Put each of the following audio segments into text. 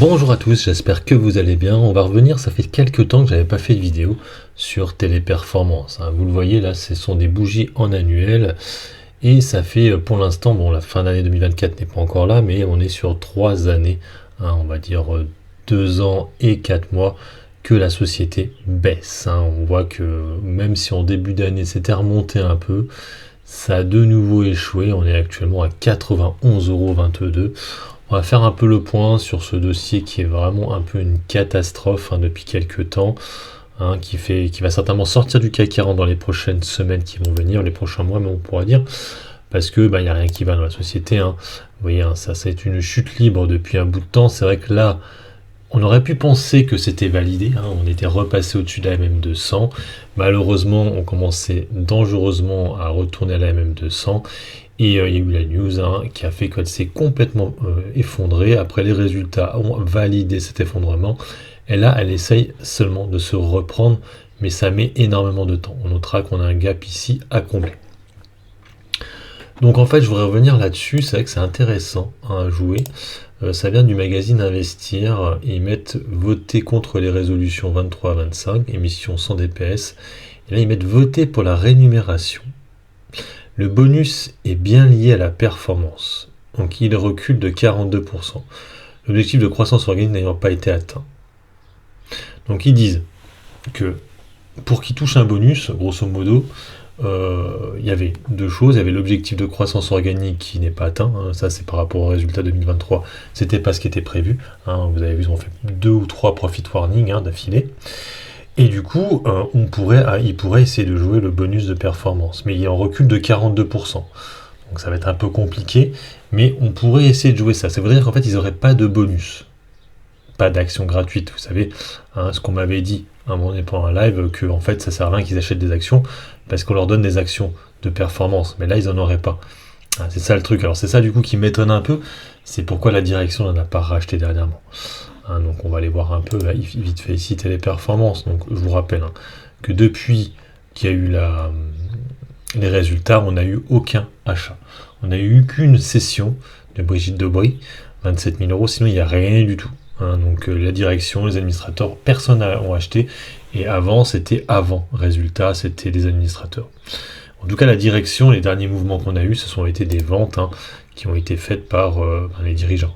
Bonjour à tous, j'espère que vous allez bien. On va revenir, ça fait quelques temps que j'avais pas fait de vidéo sur Téléperformance. Vous le voyez là, ce sont des bougies en annuel et ça fait pour l'instant, bon la fin d'année 2024 n'est pas encore là, mais on est sur 3 années, on va dire 2 ans et 4 mois que la société baisse. On voit que même si en début d'année c'était remonté un peu, ça a de nouveau échoué. On est actuellement à 91,22 €. On va faire un peu le point sur ce dossier qui est vraiment un peu une catastrophe depuis quelques temps, qui va certainement sortir du CAC 40 dans les prochaines semaines qui vont venir, les prochains mois, mais on pourra dire, parce que il n'y a rien qui va dans la société. Vous voyez, ça c'est une chute libre depuis un bout de temps. C'est vrai que là, on aurait pu penser que c'était validé, on était repassé au-dessus de la MM200. Malheureusement, on commençait dangereusement à retourner à la MM200. Et il y a eu la news qui a fait qu'elle s'est complètement effondrée. Après, les résultats ont validé cet effondrement. Et là, elle essaye seulement de se reprendre, mais ça met énormément de temps. On notera qu'on a un gap ici à combler. Donc en fait, je voudrais revenir là-dessus. C'est vrai que c'est intéressant à jouer. Ça vient du magazine Investir. Ils mettent voter contre les résolutions 23 à 25, émission sans DPS. Et là, ils mettent voter pour la rémunération. Le bonus est bien lié à la performance, donc il recule de 42%. L'objectif de croissance organique n'ayant pas été atteint. Donc ils disent que pour qu'ils touchent un bonus, grosso modo, il y avait deux choses. Il y avait l'objectif de croissance organique qui n'est pas atteint. Ça, c'est par rapport au résultat 2023. C'était pas ce qui était prévu. Vous avez vu, ils ont fait 2 ou 3 profit warnings d'affilée. Et du coup, il pourrait essayer de jouer le bonus de performance. Mais il y a un recul de 42%. Donc ça va être un peu compliqué. Mais on pourrait essayer de jouer ça. Ça voudrait dire qu'en fait, ils n'auraient pas de bonus. Pas d'action gratuite. Vous savez, ce qu'on m'avait dit à un moment donné pendant un live, que en fait, ça sert à rien qu'ils achètent des actions parce qu'on leur donne des actions de performance. Mais là, ils n'en auraient pas. C'est ça le truc. Alors c'est ça du coup qui m'étonne un peu. C'est pourquoi la direction n'en a pas racheté dernièrement. Donc on va aller voir un peu, là, vite fait ici, Téléperformance. Donc je vous rappelle que depuis qu'il y a eu les résultats, on n'a eu aucun achat. On n'a eu qu'une session de Brigitte Debris, 27 000 €, sinon il n'y a rien du tout. Donc la direction, les administrateurs, personne n'a acheté. Et avant, c'était avant résultat, c'était les administrateurs. En tout cas, la direction, les derniers mouvements qu'on a eus, ce sont été des ventes qui ont été faites par les dirigeants.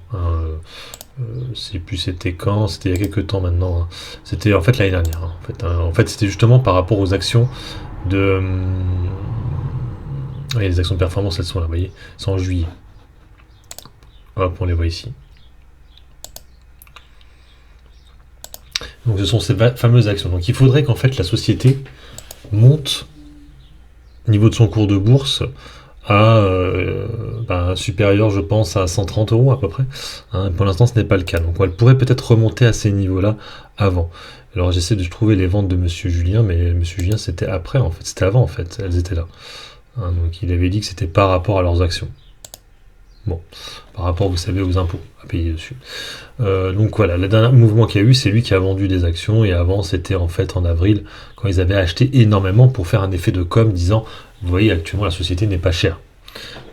C'est plus c'était quand, c'était il y a quelques temps maintenant. C'était en fait l'année dernière. En fait, c'était justement par rapport aux actions de. Les actions de performance, elles sont là, vous voyez, c'est en juillet. Hop, on les voit ici. Donc ce sont ces fameuses actions. Donc il faudrait qu'en fait la société monte au niveau de son cours de bourse à supérieur, je pense, à 130 € à peu près. Pour l'instant, ce n'est pas le cas. Donc, elle pourrait peut-être remonter à ces niveaux-là avant. Alors, j'essaie de trouver les ventes de Monsieur Julien, mais Monsieur Julien, c'était après, en fait. C'était avant, en fait. Elles étaient là. Donc, il avait dit que c'était par rapport à leurs actions. Bon, par rapport, vous savez, aux impôts à payer dessus. Donc voilà, le dernier mouvement qu'il y a eu, c'est lui qui a vendu des actions, et avant, c'était en fait en avril, quand ils avaient acheté énormément pour faire un effet de com, disant, vous voyez, actuellement, la société n'est pas chère.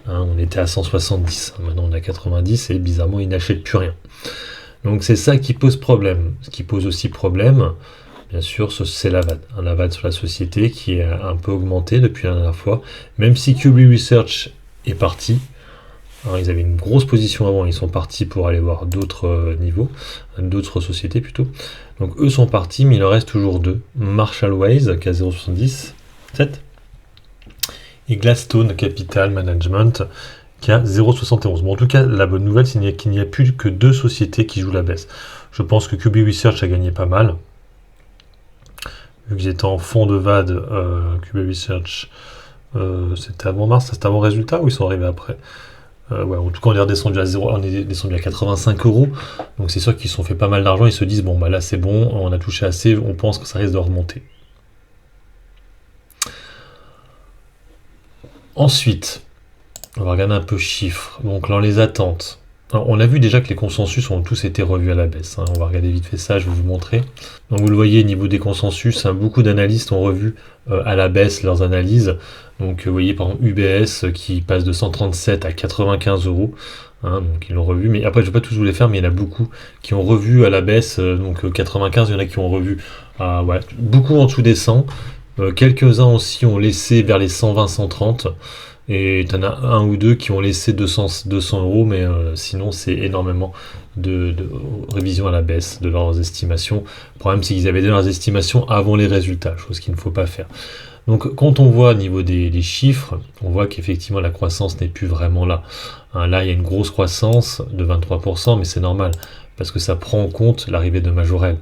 On était à 170, maintenant on est à 90, et bizarrement, ils n'achètent plus rien. Donc c'est ça qui pose problème. Ce qui pose aussi problème, bien sûr, c'est la VAD. La VAD sur la société qui est un peu augmentée depuis la dernière fois, même si QB Research est parti. Ils avaient une grosse position avant, ils sont partis pour aller voir d'autres niveaux, d'autres sociétés plutôt. Donc eux sont partis, mais il en reste toujours deux. Marshall Ways qui a 0,77 et Gladstone Capital Management qui a 0,71. Bon, en tout cas, la bonne nouvelle, c'est qu'il n'y a plus que deux sociétés qui jouent la baisse. Je pense que QB Research a gagné pas mal. Vu qu'ils étaient en fond de VAD, QB Research, c'était avant mars, c'était avant résultat ou ils sont arrivés après? En tout cas, on est redescendu à 0, on est descendu à 85 €. Donc c'est sûr qu'ils se sont fait pas mal d'argent. Ils se disent bon bah là c'est bon, on a touché assez, on pense que ça risque de remonter. Ensuite, on va regarder un peu chiffres. Donc dans les attentes, Alors, on a vu déjà que les consensus ont tous été revus à la baisse, hein. On va regarder vite fait ça, je vais vous montrer. Donc vous le voyez, au niveau des consensus, hein, beaucoup d'analystes ont revu à la baisse leurs analyses. Donc vous voyez par exemple UBS qui passe de 137 à 95 euros. Hein, donc ils l'ont revu, mais après je ne vais pas tous vous les faire, mais il y en a beaucoup qui ont revu à la baisse, donc 95, il y en a qui ont revu ouais, beaucoup en dessous des 100. Quelques-uns aussi ont laissé vers les 120-130. Et t'en as un ou deux qui ont laissé 200 euros, mais sinon c'est énormément de révisions à la baisse de leurs estimations. Le problème c'est qu'ils avaient donné leurs estimations avant les résultats, chose qu'il ne faut pas faire. Donc quand on voit au niveau des chiffres, on voit qu'effectivement la croissance n'est plus vraiment là. Hein, là il y a une grosse croissance de 23%, mais c'est normal, parce que ça prend en compte l'arrivée de Majorel.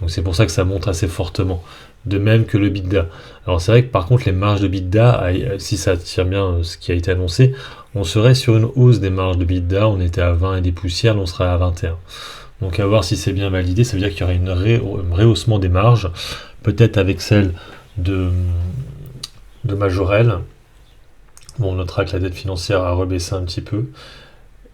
Donc c'est pour ça que ça monte assez fortement. De même que le EBITDA. Alors c'est vrai que par contre les marges de EBITDA, si ça tient bien ce qui a été annoncé, on serait sur une hausse des marges de EBITDA, on était à 20 et des poussières, là on sera à 21. Donc à voir si c'est bien validé, ça veut dire qu'il y aurait un rehaussement des marges, peut-être avec celle de Majorel. Bon, on notera que la dette financière a rebaissé un petit peu,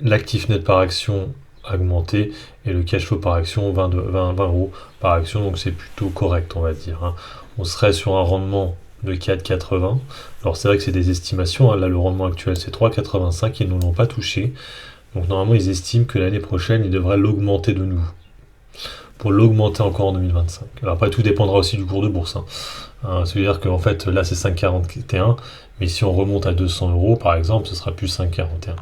l'actif net par action a augmenté, et le cash flow par action 20 euros par action, donc c'est plutôt correct on va dire, hein. On serait sur un rendement de 4,80. Alors c'est vrai que c'est des estimations, hein. Là le rendement actuel c'est 3,85, ils ne l'ont pas touché, donc normalement ils estiment que l'année prochaine ils devraient l'augmenter de nouveau, pour l'augmenter encore en 2025. Alors après tout dépendra aussi du cours de bourse, hein. Ça veut dire qu'en fait là c'est 5,41, mais si on remonte à 200 euros par exemple, ce sera plus 5,41.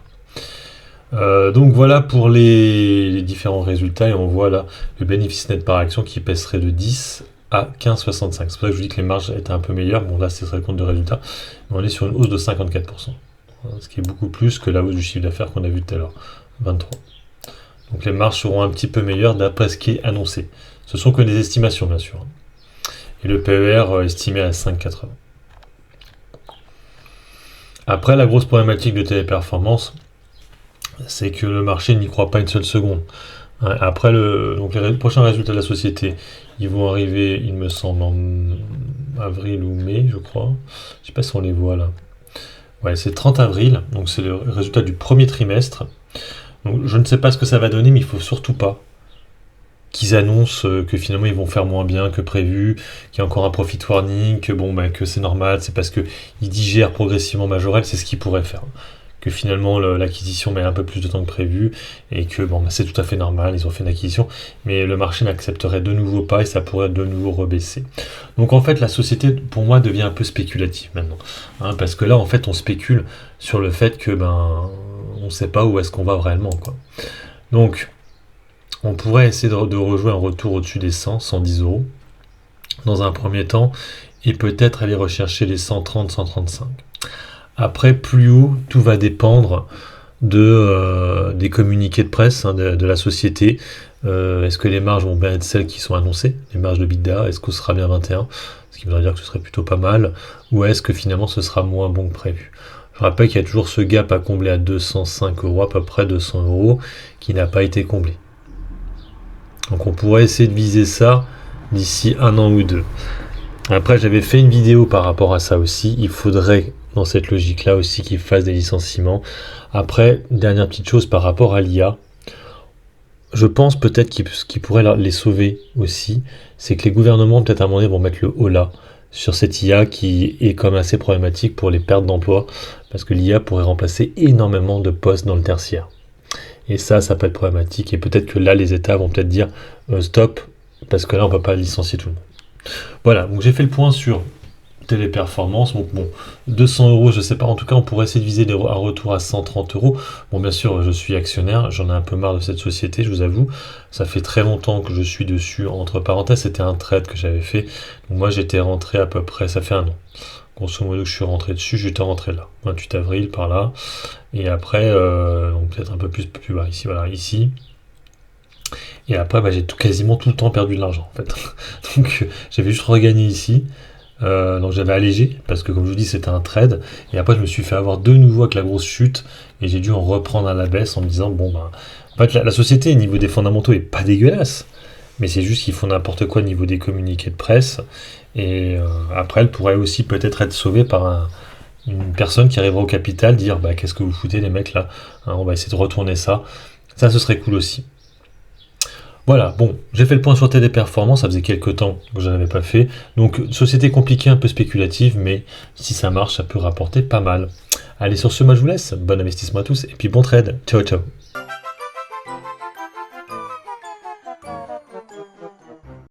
Donc voilà pour les différents résultats, et on voit là le bénéfice net par action qui passerait de 10 à 15,65. C'est pour ça que je vous dis que les marges étaient un peu meilleures. Bon là ce serait le compte de résultat, mais on est sur une hausse de 54%, ce qui est beaucoup plus que la hausse du chiffre d'affaires qu'on a vu tout à l'heure, 23. Donc les marges seront un petit peu meilleures d'après ce qui est annoncé. Ce sont que des estimations bien sûr. Et le PER estimé à 5,80. Après la grosse problématique de Téléperformance, c'est que le marché n'y croit pas une seule seconde. Après, donc les prochains résultats de la société, ils vont arriver, il me semble, en avril ou mai, je crois. Je sais pas si on les voit là. Ouais, c'est 30 avril, donc c'est le résultat du premier trimestre. Donc je ne sais pas ce que ça va donner, mais il faut surtout pas qu'ils annoncent que finalement ils vont faire moins bien que prévu, qu'il y a encore un profit warning, que bon que c'est normal, c'est parce qu'ils digèrent progressivement Majorel, c'est ce qu'ils pourraient faire. Que finalement l'acquisition met un peu plus de temps que prévu, et que c'est tout à fait normal, ils ont fait une acquisition, mais le marché n'accepterait de nouveau pas et ça pourrait de nouveau rebaisser. Donc en fait la société pour moi devient un peu spéculative maintenant, hein, parce que là en fait on spécule sur le fait que on ne sait pas où est-ce qu'on va réellement, quoi. Donc on pourrait essayer de rejouer un retour au-dessus des 110 euros dans un premier temps, et peut-être aller rechercher les 130, 135. Après, plus haut, tout va dépendre des communiqués de presse, hein, de la société. Est-ce que les marges vont bien être celles qui sont annoncées, les marges de EBITDA? Est-ce que ce sera bien 21, ce qui voudrait dire que ce serait plutôt pas mal, ou est-ce que finalement ce sera moins bon que prévu? Je rappelle qu'il y a toujours ce gap à combler à 205 euros, à peu près 200 euros, qui n'a pas été comblé. Donc on pourrait essayer de viser ça d'ici un an ou deux. Après, j'avais fait une vidéo par rapport à ça aussi. Il faudrait, dans cette logique-là aussi, qu'ils fassent des licenciements. Après, dernière petite chose par rapport à l'IA, je pense peut-être qu'ils pourraient les sauver aussi, c'est que les gouvernements, peut-être à un moment donné, vont mettre le holà sur cette IA qui est comme assez problématique pour les pertes d'emploi, parce que l'IA pourrait remplacer énormément de postes dans le tertiaire. Et ça peut être problématique, et peut-être que là, les États vont peut-être dire stop, parce que là, on ne peut pas licencier tout le monde. Voilà, donc j'ai fait le point sur Téléperformance. Donc bon, 200 euros, je sais pas, en tout cas on pourrait essayer de viser un retour à 130 euros. Bon, bien sûr, je suis actionnaire, j'en ai un peu marre de cette société, je vous avoue. Ça fait très longtemps que je suis dessus, entre parenthèses, c'était un trade que j'avais fait. Donc moi j'étais rentré à peu près, ça fait un an. Grosso modo, je suis rentré dessus, j'étais rentré là, 28 avril par là. Et après, donc peut-être un peu plus bas, ici, voilà, ici. Et après, j'ai quasiment tout le temps perdu de l'argent, en fait. Donc, j'avais juste regagné ici. Donc, j'avais allégé, parce que, comme je vous dis, c'était un trade. Et après, je me suis fait avoir de nouveau avec la grosse chute. Et j'ai dû en reprendre à la baisse en me disant, en fait, la société, au niveau des fondamentaux, est pas dégueulasse. Mais c'est juste qu'ils font n'importe quoi au niveau des communiqués de presse. Et après, elle pourrait aussi peut-être être sauvée par une personne qui arrivera au capital, dire, qu'est-ce que vous foutez, les mecs, là, hein, on va essayer de retourner ça. Ça, ce serait cool aussi. Voilà, bon, j'ai fait le point sur TD Performance, ça faisait quelques temps que je n'en avais pas fait. Donc, société compliquée, un peu spéculative, mais si ça marche, ça peut rapporter pas mal. Allez, sur ce, moi je vous laisse. Bon investissement à tous et puis bon trade. Ciao, ciao.